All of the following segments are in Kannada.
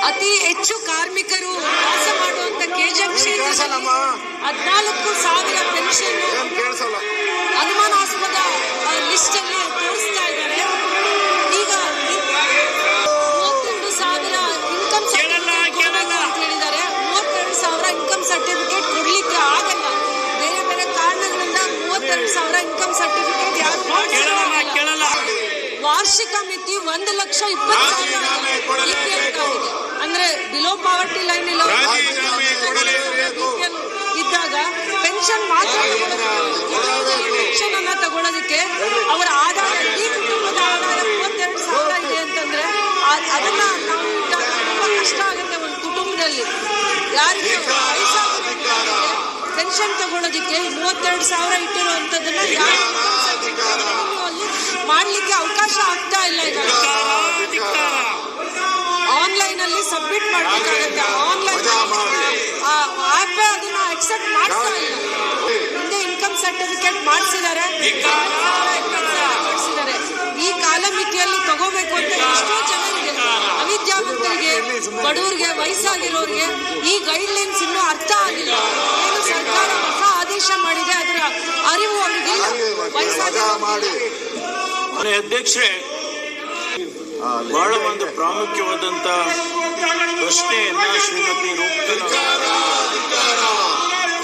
ಅತಿ ಹೆಚ್ಚು ಕಾರ್ಮಿಕರು ವಾಸ ಮಾಡುವಂತ ಕೆಜಿಎಫ್ ಕ್ಷೇತ್ರದಲ್ಲಿ 14,000 ಪೆನ್ಷನ್ ಅನುಮಾನಾಸ್ಪದ ಲಿಸ್ಟ್ ಅಲ್ಲಿ ತೋರಿಸ್ತಾ ಇದ್ದಾರೆ. ಈಗ 32,000 ಇನ್ಕಮ್ ಸರ್ಟಿಫಿಕೇಟ್ ಅಂತ ಹೇಳಿದ್ದಾರೆ. 32,000 ಇನ್ಕಮ್ ಸರ್ಟಿಫಿಕೇಟ್ ಕೊಡ್ಲಿಕ್ಕೆ ಆಗಲ್ಲ. ಬೇರೆ ಬೇರೆ ಕಾರಣಗಳಿಂದ 32,000 ಇನ್ಕಮ್ ಸರ್ಟಿಫಿಕೇಟ್ ಯಾರು ವಾರ್ಷಿಕ ಮಿತಿ 1,20,000 ಅಂದ್ರೆ ಬಿಲೋ ಪಾವರ್ಟಿ ಲೈನ್ ಇದ್ದಾಗ ಪೆನ್ಷನ್ ಮಾತ್ರ ಪೆನ್ಷನ್ ಅನ್ನ ತಗೊಳ್ಳೋದಕ್ಕೆ ಅವರ ಆದಾಯ ಈ ಕುಟುಂಬದ ಆದಾಯ 32,000 ಇದೆ ಅಂತಂದ್ರೆ ಅದನ್ನ ನಾವು ತುಂಬಾ ಕಷ್ಟ ಆಗುತ್ತೆ. ಒಂದು ಕುಟುಂಬದಲ್ಲಿ ಯಾರಿಗೆ ಪೆನ್ಷನ್ ತಗೊಳ್ಳೋದಕ್ಕೆ 32,000 ಇಟ್ಟಿರುವಂತದನ್ನ ಯಾರು ಮಾಡ್ಲಿಕ್ಕೆ ಅವಕಾಶ ಆಗ್ತಾ ಇಲ್ಲ. ಈಗ ಆನ್ಲೈನ್ ಅಲ್ಲಿ ಸಬ್ಮಿಟ್ ಮಾಡ್ಬೇಕಾಗುತ್ತೆ. ಆನ್ಲೈನ್ ಆಪ್ ಅದನ್ನ ಅಕ್ಸೆಪ್ಟ್ ಮಾಡ್ತಾ ಇಲ್ಲ. ಹಿಂದೆ ಇನ್ಕಮ್ ಸರ್ಟಿಫಿಕೇಟ್ ಮಾಡಿಸಿದ್ದಾರೆ. ಈ ಕಾಲಮಿತಿಯಲ್ಲಿ ತಗೋಬೇಕು ಅಂತ ಎಷ್ಟೋ ಜನರಿಗೆ, ಅವಿದ್ಯಾವಂತರಿಗೆ, ಬಡವರಿಗೆ, ವಯಸ್ಸಾಗಿರೋರಿಗೆ ಈ ಗೈಡ್ ಲೈನ್ಸ್ ಇನ್ನೂ ಅರ್ಥ ಆಗಿಲ್ಲ. ಏನು ಸರ್ಕಾರ ಹೊಸ ಆದೇಶ ಮಾಡಿದೆ ಅದರ ಅರಿವು ಅವರಿಗಿಲ್ಲ. ಅಧ್ಯಕ್ಷೆ, ಬಹಳ ಒಂದು ಪ್ರಾಮುಖ್ಯವಾದಂತ ಪ್ರಶ್ನೆಯನ್ನ ಶ್ರೀಮತಿ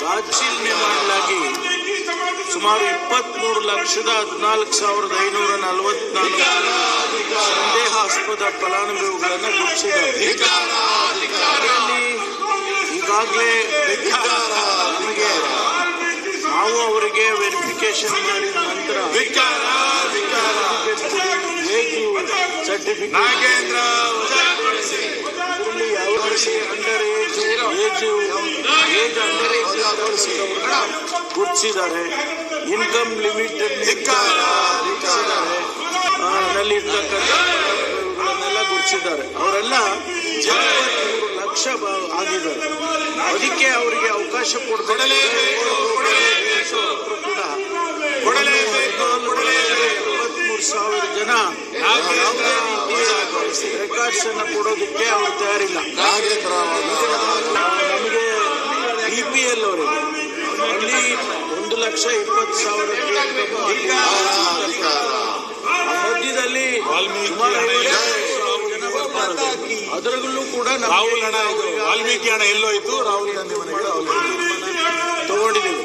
ರಾಜೀನಾಮೆ ಮಾಡಲಾಗಿ ಸುಮಾರು 23,14,544 ಸಂದೇಹಾಸ್ಪದ ಫಲಾನುಭವಿಗಳನ್ನು ಗುರುತಿಸಿದ್ದಾರೆ. ಈಗಾಗಲೇ ನಾವು ಅವರಿಗೆ ವೆರಿಫಿಕೇಶನ್ ಮಾಡಿದ ನಂತರ ಸರ್ಟಿಫಿಕೇಟ್ ಗುರುತಿಸಿದ್ದಾರೆ. ಇನ್ಕಮ್ ಲಿಮಿಟ್ ನಲ್ಲಿರ್ತಕ್ಕಂಥವನ್ನೆಲ್ಲ ಗುರುತಿಸಿದ್ದಾರೆ. ಅವರೆಲ್ಲ 23 ಲಕ್ಷ ಆಗಿದ್ದಾರೆ. ಅದಕ್ಕೆ ಅವರಿಗೆ ಅವಕಾಶ ಕೊಡಲೇ ಕೂಡ 73,000 ಜನ ರೆಕಾರ್ಡ್ಸ್ ಅನ್ನು ಕೊಡೋದಕ್ಕೆ ಅವರು ತಯಾರಿಲ್ಲ. ನಮಗೆ BPL ಅವರಿಗೆ ಅಲ್ಲಿ 1,20,000 ಮಧ್ಯದಲ್ಲಿ ಅದರಲ್ಲೂ ಕೂಡ ವಾಲ್ಮೀಕಿ ಹಣ ಎಲ್ಲೋಯ್ತು, ರಾಹುಲ್ ಗಾಂಧಿ ಮನೆಗೆ ತಗೊಂಡಿದ್ದೀವಿ.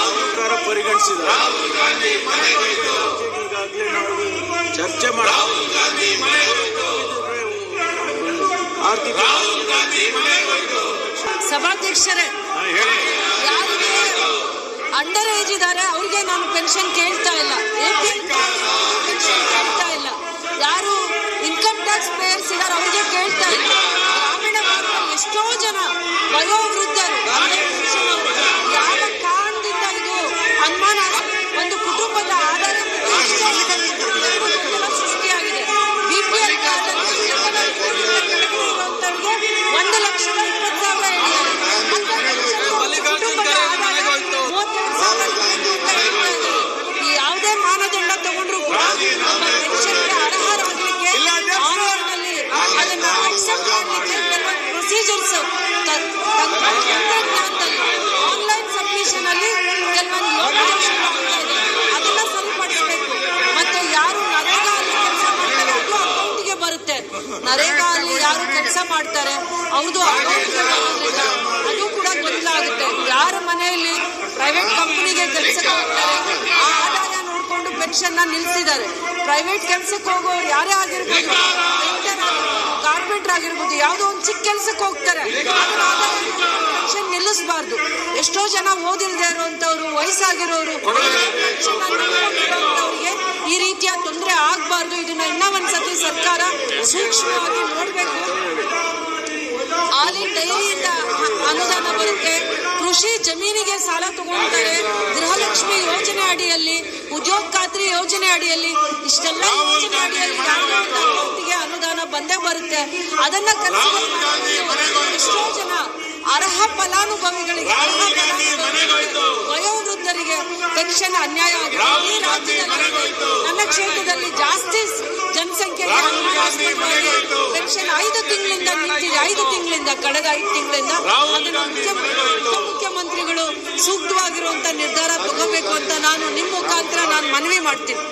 ಸರ್ಕಾರ ಪರಿಗಣಿಸಿದ ಈಗಾಗಲೇ ನಾವು ಚರ್ಚೆ ಮಾಡಿ ಆರ್ಥಿಕ ಸಭಾಧ್ಯಕ್ಷರೇ, ಯಾರಿಗೆ ಅಂಡರ್ ಏಜ್ ಇದ್ದಾರೆ ಅವ್ರಿಗೆ ನಾನು ಪೆನ್ಷನ್ ಕೇಳ್ತಾ ಇಲ್ಲ, ಪೆನ್ಷನ್ ಕೇಳ್ತಾ ಇಲ್ಲ. ಯಾರು ಇನ್ಕಮ್ ಟ್ಯಾಕ್ಸ್ ಪೇಯರ್ಸ್ ಇದ್ದಾರೆ ಅವರಿಗೆ ಕೇಳ್ತಾ ಇಲ್ಲ. ಗ್ರಾಮೀಣ ಭಾಗದಲ್ಲಿ ಎಷ್ಟೋ ಜನ ವಯೋವೃದ್ಧರು ಯಾವ ಕಾರಣದಿಂದ ಇದು ಅನುಮಾನ ಒಂದು ಕುಟುಂಬದ ಆಧಾರ ಸೃಷ್ಟಿಯಾಗಿದೆ. BPL ಕಾರ್ಡ್ನಲ್ಲಿ ಇರುವಂತವರಿಗೆ 1,20,000 ಕುಟುಂಬದ ಆದಾಯ 32,000. ಯಾವುದೇ ಮಾನದಂಡ ತಗೊಂಡ್ರು ಕೂಡ ಪೆನ್ಷನ್ಗೆ ಅರ್ಹರಾಗಲಿಕ್ಕೆ ಆನ್ಲೈನ್ನಲ್ಲಿ ಅದನ್ನ ಅಕ್ಸೆಪ್ಟ್ ಮಾಡಲಿಕ್ಕೆ ಕೆಲವೊಂದು ಪ್ರೊಸೀಜರ್ಸ್ ತಂತ್ರಜ್ಞಾನದಲ್ಲಿ ಆನ್ಲೈನ್ ಸಬ್ಮಿಷನ್ ಅಲ್ಲಿ ಕೆಲವೊಂದು ಲೋಪದೋಷಗಳಾಗ್ತಾ ಇದೆ. ಅದನ್ನ ಸರಿಪಡಿಸಬೇಕು. ಮತ್ತೆ ಯಾರು ನರೇಗಾ ಅಲ್ಲಿ ಕೆಲಸ ಮಾಡ್ತಾರೆ ಅದು ಅಕೌಂಟ್ಗೆ ಬರುತ್ತೆ. ನರೇಗಾ ಅಲ್ಲಿ ಯಾರು ಕೆಲಸ ಮಾಡ್ತಾರೆ ಅವ್ರದ್ದು ಅಕೌಂಟ್ಗೆ ಬರೋದ್ರಿಂದ ಅದು ಕೂಡ ಗೊಂದಲ ಆಗುತ್ತೆ. ಯಾರ ಮನೆಯಲ್ಲಿ ಪ್ರೈವೇಟ್ ಕಂಪನಿಗೆ ಕೆಲಸಕ್ಕೆ ಹೋಗ್ತಾರೆ ಆ ಆದಾಯ ನೋಡ್ಕೊಂಡು ಪೆನ್ಷನ್ ನ ನಿಲ್ಸಿದ್ದಾರೆ. ಪ್ರೈವೇಟ್ ಕೆಲಸಕ್ಕೆ ಹೋಗೋರು ಯಾರೇ ಆಗಿರ್ಬೋದು, ಕಾರ್ಪೆಂಟರ್ ಆಗಿರ್ಬೋದು, ಯಾವುದೋ ಒಂದು ಚಿಕ್ಕ ಕೆಲಸಕ್ಕೆ ಹೋಗ್ತಾರೆ, ಪೆನ್ಷನ್ ನಿಲ್ಲಿಸಬಾರ್ದು. ಎಷ್ಟೋ ಜನ ಓದಿಲ್ಲದೆ ಇರುವಂತವ್ರು, ವಯಸ್ಸಾಗಿರೋರು, ಅವ್ರಿಗೆ ಈ ರೀತಿಯ ತೊಂದರೆ ಆಗ್ಬಾರ್ದು. ಇದನ್ನ ಇನ್ನೂ ಒಂದ್ಸತಿ ಸರ್ಕಾರ ಸೂಕ್ಷ್ಮವಾಗಿ ನೋಡ್ಬೇಕು. ಹಾಲಿನ ಡೈರಿಯಿಂದ ಅನುದಾನ ಬರುತ್ತೆ. ಕೃಷಿ ಜಮೀನಿಗೆ ಸಾಲ ತಗೊಳ್ತಾರೆ. ಗೃಹಲಕ್ಷ್ಮಿ ಯೋಜನೆ ಅಡಿಯಲ್ಲಿ, ಉದ್ಯೋಗ ಖಾತ್ರಿ ಯೋಜನೆ ಅಡಿಯಲ್ಲಿ, ಇಷ್ಟೆಲ್ಲ ಯೋಜನೆ ಅಡಿಯಲ್ಲಿ ಅಕೌಂಟಿಗೆ ಅನುದಾನ ಬಂದೇ ಬರುತ್ತೆ. ಅದನ್ನ ಎಷ್ಟೋ ಜನ ಅರ್ಹ ಫಲಾನುಭವಿಗಳಿಗೆ, ವಯೋವೃದ್ಧರಿಗೆ ಪೆನ್ಷನ್ ಅನ್ಯಾಯ ಆಗಿದೆ. ಈ ರಾಜ್ಯದಲ್ಲಿ ನನ್ನ ಕ್ಷೇತ್ರದಲ್ಲಿ ಜಾಸ್ತಿ ಜನಸಂಖ್ಯೆಗೆ ಅನುಮಾನಾಸ್ಪದವಾಗಿ ಪೆನ್ಷನ್ 5 ತಿಂಗಳಿಂದ ನಿಂತಿದೆ. 5 ತಿಂಗಳಿಂದ ಕಳೆದ 5 ತಿಂಗಳಿಂದ ಅದನ್ನು ಮುಖ್ಯಮಂತ್ರಿಗಳು ಸೂಕ್ತವಾಗಿರುವಂತ ನಿರ್ಧಾರ ತಗೋಬೇಕು ಅಂತ ನಾನು ನಿಮ್ಮ ಮುಖಾಂತರ ನಾನು ಮನವಿ ಮಾಡ್ತೀನಿ.